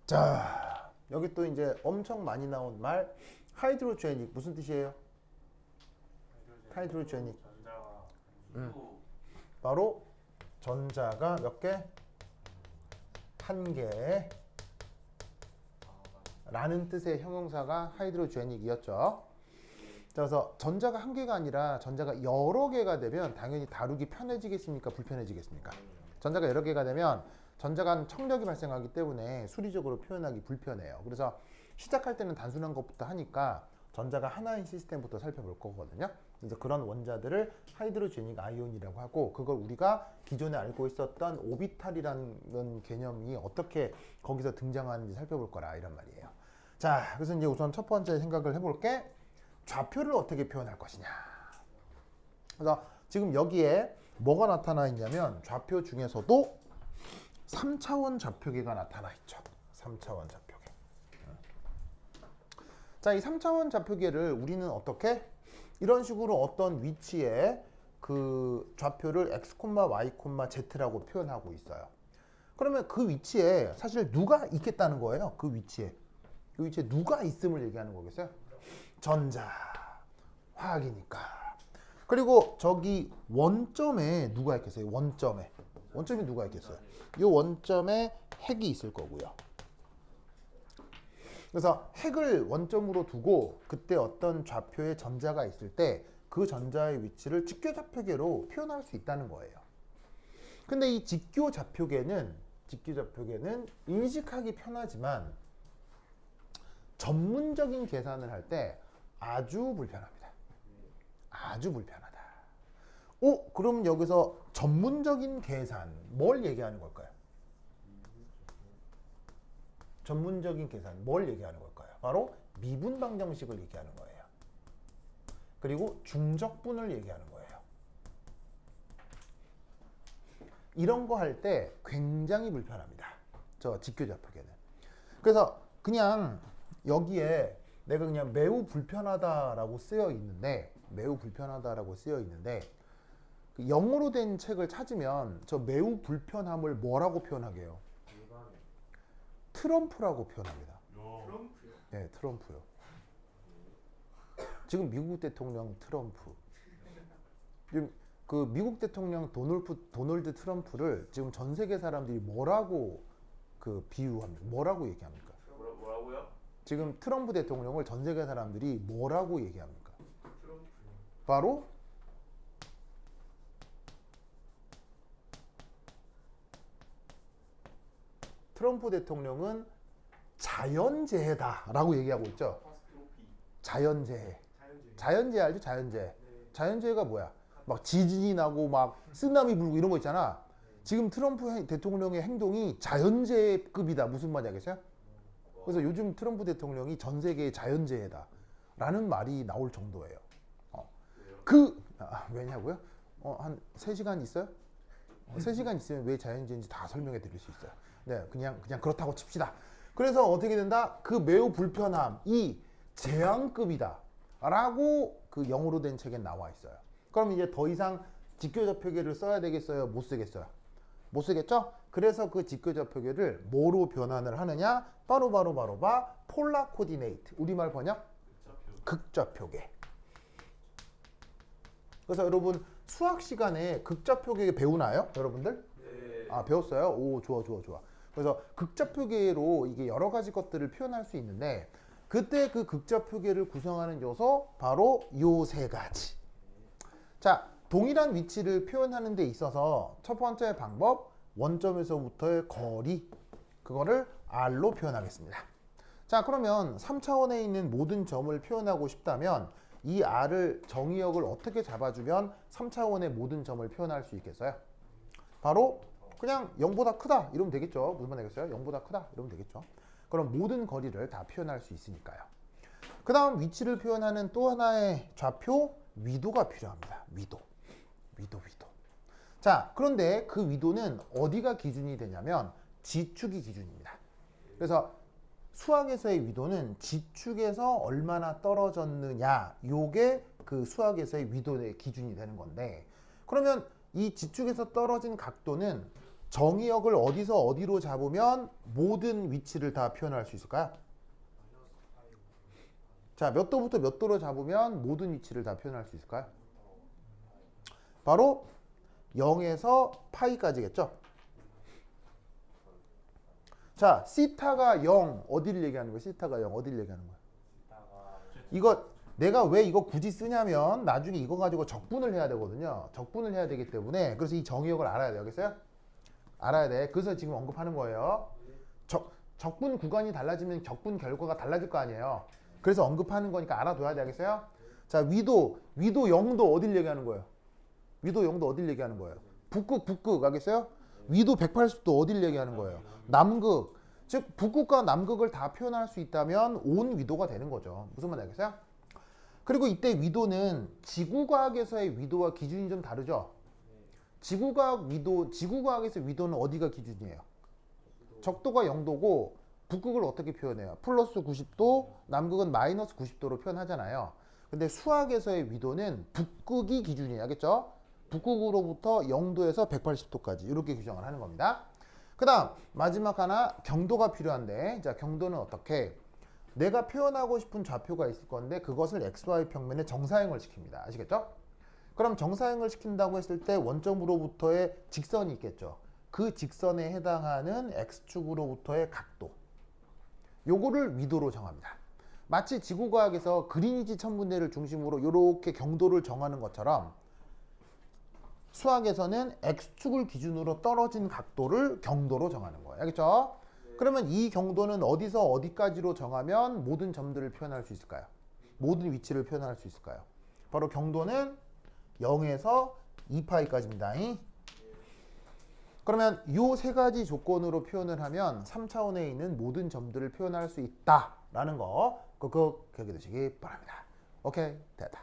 자, 여기 또 이제 엄청 많이 나온 말 하이드로제닉 무슨 뜻이에요? 하이드로제닉 바로 전자가 몇 개? 한 개 라는 뜻의 형용사가 하이드로제닉이었죠. 그래서 전자가 한 개가 아니라 전자가 여러 개가 되면 당연히 다루기 편해지겠습니까? 불편해지겠습니까? 전자가 여러 개가 되면 전자 간 청력이 발생하기 때문에 수리적으로 표현하기 불편해요. 그래서 시작할 때는 단순한 것부터 하니까 전자가 하나인 시스템부터 살펴볼 거거든요. 그래서 그런 원자들을 하이드로제닉 아이온이라고 하고, 그걸 우리가 기존에 알고 있었던 오비탈이라는 개념이 어떻게 거기서 등장하는지 살펴볼 거라, 이런 말이에요. 자, 그래서 이제 우선 첫 번째 생각을 해볼게. 좌표를 어떻게 표현할 것이냐. 그래서 지금 여기에 뭐가 나타나 있냐면 좌표 중에서도 3차원 좌표계가 나타나 있죠. 3차원 좌표계. 자, 이 3차원 좌표계를 우리는 어떻게? 이런 식으로 어떤 위치에 그 좌표를 x, y, z라고 표현하고 있어요. 그러면 그 위치에 사실 누가 있겠다는 거예요. 그 위치에. 그 위치에 누가 있음을 얘기하는 거겠어요? 전자, 화학이니까. 그리고 저기 원점에 누가 있겠어요? 원점에 누가 있겠어요? 이 원점에 핵이 있을 거고요. 그래서 핵을 원점으로 두고 그때 어떤 좌표에 전자가 있을 때 그 전자의 위치를 직교좌표계로 표현할 수 있다는 거예요. 근데 이 직교좌표계는 인식하기 편하지만 전문적인 계산을 할 때 아주 불편합니다. 아주 불편하다. 그럼 여기서 전문적인 계산, 뭘 얘기하는 걸까요? 전문적인 계산, 뭘 얘기하는 걸까요? 바로 미분 방정식을 얘기하는 거예요. 그리고 중적분을 얘기하는 거예요. 이런 거 할 때 굉장히 불편합니다. 저 직교좌표계는. 그래서 그냥 여기에 내가 그냥 매우 불편하다라고 쓰여 있는데, 그 영어로 된 책을 찾으면 저 매우 불편함을 뭐라고 표현하게요? 트럼프라고 표현합니다. 트럼프요? 네, 트럼프요. 지금 미국 대통령 트럼프. 지금 그 미국 대통령 도널드 트럼프를 지금 전 세계 사람들이 뭐라고 그 비유합니까? 뭐라고 얘기합니까? 뭐라고요? 지금 트럼프 대통령을 전 세계 사람들이 뭐라고 얘기합니까? 트럼프요. 바로 트럼프 대통령은 자연재해다라고 얘기하고 있죠. 카타스트로피. 자연재해. 자연재해. 자연재해 알죠? 자연재해. 네. 자연재해가 뭐야? 막 지진이 나고 막 쓰나미 불고 이런 거 있잖아. 지금 트럼프 대통령의 행동이 자연재해급이다. 무슨 말이 알겠어요? 그래서 요즘 트럼프 대통령이 전 세계의 자연재해다 라는 말이 나올 정도예요. 왜냐고요? 한 3시간 있어요? 3시간 있으면 왜 자연재해인지 다 설명해 드릴 수 있어요. 네, 그냥 그렇다고 칩시다. 그래서 어떻게 된다? 그 매우 불편함, 이 재앙급이다 라고 그 영어로 된 책에 나와 있어요. 그럼 이제 더 이상 직교좌표계를 써야 되겠어요? 못 쓰겠어요? 못 쓰겠죠? 그래서 그 직교좌표계를 뭐로 변환을 하느냐? 바로 폴라 코디네이트. 우리말 번역? 극좌표계. 그래서 여러분 수학 시간에 극좌표계 배우나요? 여러분들? 네. 배웠어요? 오, 좋아. 그래서 극좌표계로 이게 여러 가지 것들을 표현할 수 있는데, 그때 그 극좌표계를 구성하는 요소 바로 요 3가지. 자, 동일한 위치를 표현하는 데 있어서 첫 번째 방법, 원점에서부터의 거리, 그거를 R로 표현하겠습니다. 자, 그러면 3차원에 있는 모든 점을 표현하고 싶다면 이 R을 정의역을 어떻게 잡아주면 3차원의 모든 점을 표현할 수 있겠어요? 바로 그냥 0보다 크다 이러면 되겠죠. 무슨 말 되겠어요? 0보다 크다 이러면 되겠죠. 그럼 모든 거리를 다 표현할 수 있으니까요. 그 다음 위치를 표현하는 또 하나의 좌표, 위도가 필요합니다. 위도. 자, 그런데 그 위도는 어디가 기준이 되냐면 지축이 기준입니다. 그래서 수학에서의 위도는 지축에서 얼마나 떨어졌느냐, 요게 그 수학에서의 위도의 기준이 되는 건데, 그러면 이 지축에서 떨어진 각도는 정의역을 어디서 어디로 잡으면 모든 위치를 다 표현할 수 있을까요? 자, 몇 도부터 몇 도로 잡으면 모든 위치를 다 표현할 수 있을까요? 바로 0에서 파이까지겠죠? 자, 시타가 0 어디를 얘기하는 거예요? 시타가 0 어디를 얘기하는 거예요? 이거 내가 왜 이거 굳이 쓰냐면 나중에 이거 가지고 적분을 해야 되거든요. 적분을 해야 되기 때문에 그래서 이 정의역을 알아야 돼요. 알겠어요? 알아야 돼. 그래서 지금 언급하는 거예요. 적분 구간이 달라지면 적분 결과가 달라질 거 아니에요. 그래서 언급하는 거니까 알아둬야 되겠어요? 자, 위도 0도 어딜 얘기하는 거예요? 위도 0도 어딜 얘기하는 거예요? 북극 알겠어요? 위도 180도 어딜 얘기하는 거예요? 남극. 즉 북극과 남극을 다 표현할 수 있다면 온 위도가 되는 거죠. 무슨 말인지 알겠어요? 그리고 이때 위도는 지구과학에서의 위도와 기준이 좀 다르죠? 지구과학에서 위도는 어디가 기준이에요? 적도가 0도고 북극을 어떻게 표현해요? 플러스 90도, 남극은 마이너스 90도로 표현하잖아요. 근데 수학에서의 위도는 북극이 기준이에요. 알겠죠? 북극으로부터 0도에서 180도까지 이렇게 규정을 하는 겁니다. 그 다음 마지막 하나 경도가 필요한데, 자, 경도는 어떻게? 내가 표현하고 싶은 좌표가 있을 건데 그것을 XY 평면에 정사형을 시킵니다. 아시겠죠? 그럼 정사형을 시킨다고 했을 때 원점으로부터의 직선이 있겠죠. 그 직선에 해당하는 X축으로부터의 각도, 요거를 위도로 정합니다. 마치 지구과학에서 그리니치 천문대를 중심으로 이렇게 경도를 정하는 것처럼 수학에서는 X축을 기준으로 떨어진 각도를 경도로 정하는 거예요. 알겠죠? 그러면 이 경도는 어디서 어디까지로 정하면 모든 점들을 표현할 수 있을까요? 모든 위치를 표현할 수 있을까요? 바로 경도는 0에서 2파이까지입니다. 그러면 이 세 가지 조건으로 표현을 하면 3차원에 있는 모든 점들을 표현할 수 있다라는 거 꼭 기억해 두시기 바랍니다. 오케이, 됐다.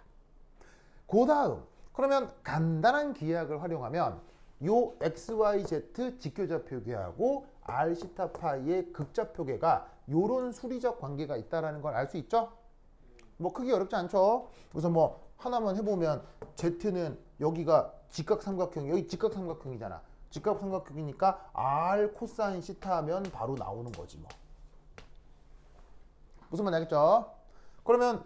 그 다음, 그러면 간단한 기하학을 활용하면 요 XYZ 직교좌표계하고 R 시타 파이의 극좌표계가 요런 수리적 관계가 있다라는 걸 알 수 있죠? 뭐 크게 어렵지 않죠? 그래서 뭐 하나만 해보면 Z는 여기가 직각삼각형, 여기 직각삼각형이잖아. 직각삼각형이니까 R 코사인 시타 하면 바로 나오는 거지 뭐. 무슨 말인지 알겠죠? 그러면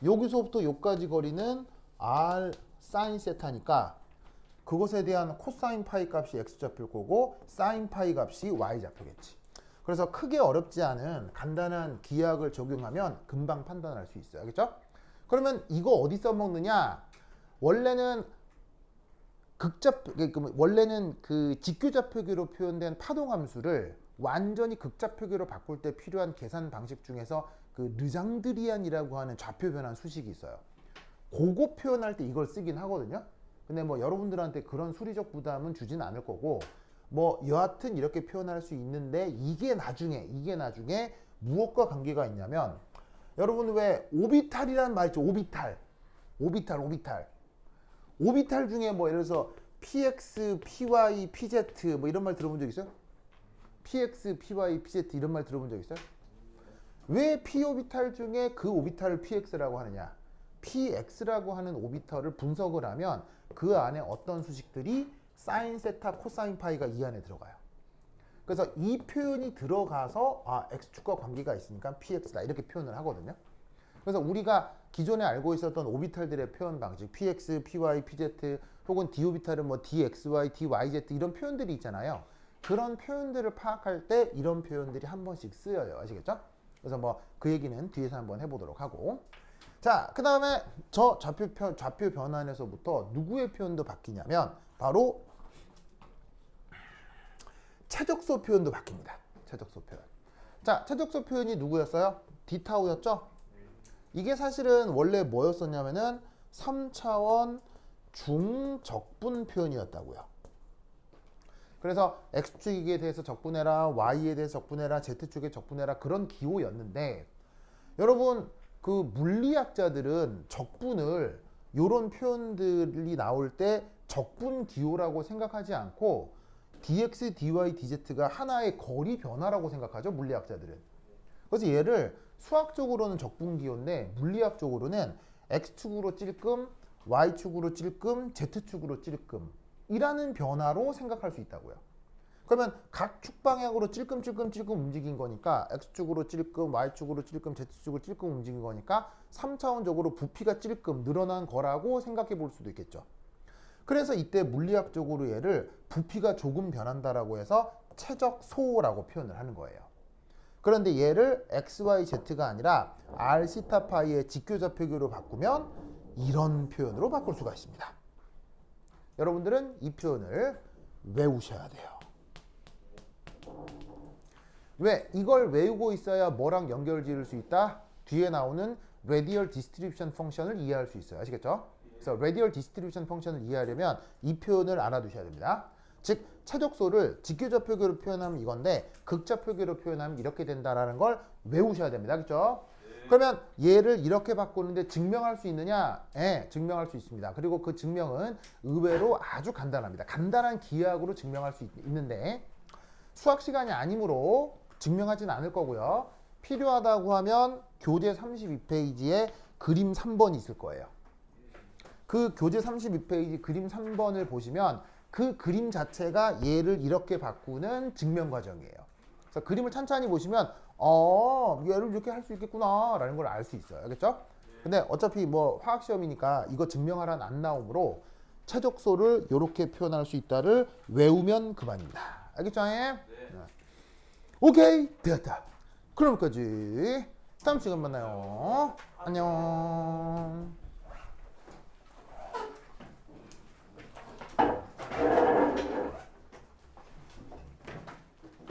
여기서부터 여기까지 거리는 R 사인 세타니까 그것에 대한 코사인 파이 값이 X좌표일 거고 사인 파이 값이 Y좌표겠지. 그래서 크게 어렵지 않은 간단한 기하학을 적용하면 금방 판단할 수 있어요. 알겠죠? 그러면 이거 어디 써먹느냐? 원래는 그 직교좌표계로 표현된 파동함수를 완전히 극좌표계로 바꿀 때 필요한 계산 방식 중에서 그 르장드리안이라고 하는 좌표 변환 수식이 있어요. 그거 표현할 때 이걸 쓰긴 하거든요. 근데 뭐 여러분들한테 그런 수리적 부담은 주진 않을 거고, 뭐 여하튼 이렇게 표현할 수 있는데 이게 나중에 무엇과 관계가 있냐면, 여러분 왜 오비탈이라는 말 있죠? 오비탈 중에 뭐 예를 들어서 px, py, pz 뭐 이런 말 들어본 적 있어요? px, py, pz 이런 말 들어본 적 있어요? 왜 p 오비탈 중에 그 오비탈을 px라고 하느냐? px라고 하는 오비탈을 분석을 하면 그 안에 어떤 수식들이 사인 세타, 코사인 파이가 이 안에 들어가요. 그래서 이 표현이 들어가서 x축과 관계가 있으니까 px다 이렇게 표현을 하거든요. 그래서 우리가 기존에 알고 있었던 오비탈들의 표현 방식, px, py, pz 혹은 d오비탈은 뭐 dxy, dyz 이런 표현들이 있잖아요. 그런 표현들을 파악할 때 이런 표현들이 한 번씩 쓰여요. 아시겠죠? 그래서 뭐 그 얘기는 뒤에서 한번 해보도록 하고, 자, 그 다음에 저 좌표 변환에서부터 누구의 표현도 바뀌냐면 바로 최적소 표현도 바뀝니다. 최적소 표현. 자, 최적소 표현이 누구였어요? d타우였죠? 이게 사실은 원래 뭐였었냐면은 3차원 중적분 표현이었다고요. 그래서 X축에 대해서 적분해라, Y에 대해서 적분해라, Z축에 적분해라 그런 기호였는데, 여러분 그 물리학자들은 적분을 요런 표현들이 나올 때 적분 기호라고 생각하지 않고 dx, dy, dz가 하나의 거리 변화라고 생각하죠. 물리학자들은. 그래서 얘를 수학적으로는 적분 기호인데 물리학적으로는 X축으로 찔끔, Y축으로 찔끔, Z축으로 찔끔 이라는 변화로 생각할 수 있다고요. 그러면 각 축 방향으로 찔끔찔끔 움직인 거니까 X축으로 찔끔, Y축으로 찔끔, Z축으로 찔끔 움직인 거니까 3차원적으로 부피가 찔끔 늘어난 거라고 생각해 볼 수도 있겠죠. 그래서 이때 물리학적으로 얘를 부피가 조금 변한다라고 해서 최적소라고 표현을 하는 거예요. 그런데 얘를 XYZ가 아니라 Rθ 파이의 직교좌표기로 바꾸면 이런 표현으로 바꿀 수가 있습니다. 여러분들은 이 표현을 외우셔야 돼요. 왜? 이걸 외우고 있어야 뭐랑 연결 지을 수 있다? 뒤에 나오는 radial distribution 펑션을 이해할 수 있어요. 아시겠죠? 그래서 radial distribution 펑션을 이해하려면 이 표현을 알아두셔야 됩니다. 즉 최적소를 직교좌표기로 표현하면 이건데 극좌표기로 표현하면 이렇게 된다라는 걸 외우셔야 됩니다. 그렇죠? 그러면 얘를 이렇게 바꾸는데 증명할 수 있느냐? 네, 증명할 수 있습니다. 그리고 그 증명은 의외로 아주 간단합니다. 간단한 기하학으로 증명할 수 있는데 수학 시간이 아니므로 증명하지는 않을 거고요. 필요하다고 하면 교재 32페이지에 그림 3번이 있을 거예요. 그 교재 32페이지 그림 3번을 보시면 그 그림 자체가 얘를 이렇게 바꾸는 증명 과정이에요. 그래서 그림을 찬찬히 보시면 얘를 이렇게 할 수 있겠구나 라는 걸 알 수 있어요. 알겠죠? 근데 어차피 뭐 화학 시험이니까 이거 증명하라는 안 나오므로 최적소를 이렇게 표현할 수 있다를 외우면 그만입니다. 알겠죠? 네. 오케이, 되었다. 그럼 여기까지. 다음 시간 만나요. 안녕.